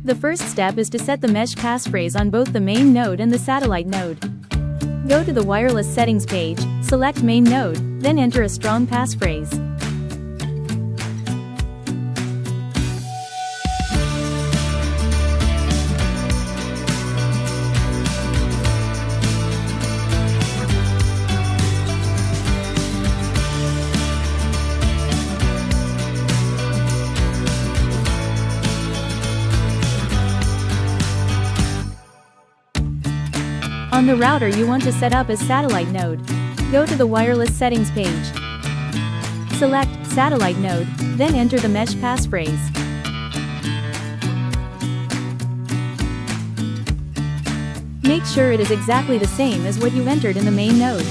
The first step is to set the mesh passphrase on both the main node and the satellite node. Go to the wireless settings page, select main node, then enter a strong passphrase. On the router you want to set up as satellite node. Go to the wireless settings page. Select satellite node, then enter the mesh passphrase. Make sure it is exactly the same as what you entered in the main node.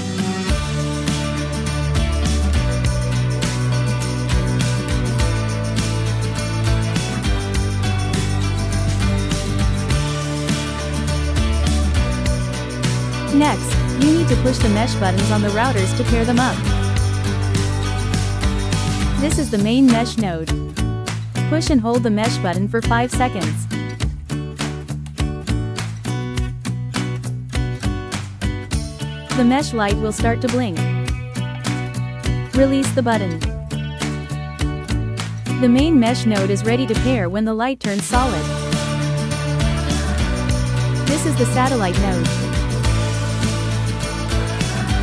Next, you need to push the mesh buttons on the routers to pair them up. This is the main mesh node. Push and hold the mesh button for 5 seconds. The mesh light will start to blink. Release the button. The main mesh node is ready to pair when the light turns solid. This is the satellite node.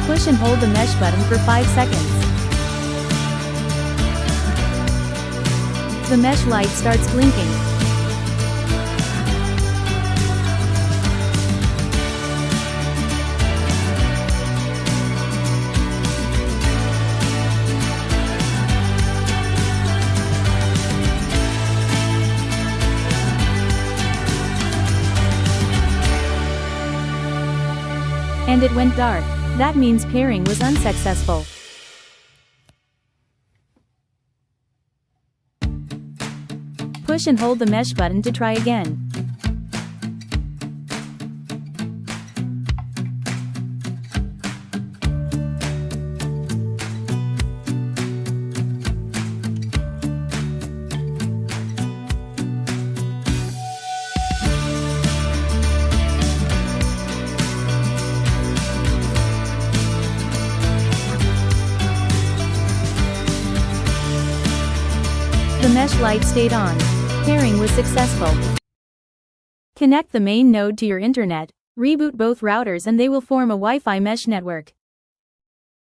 Push and hold the mesh button for 5 seconds. The mesh light starts blinking. And it went dark. That means pairing was unsuccessful. Push and hold the mesh button to try again. The mesh light stayed on. Pairing was successful. Connect the main node to your internet, reboot both routers and they will form a Wi-Fi mesh network.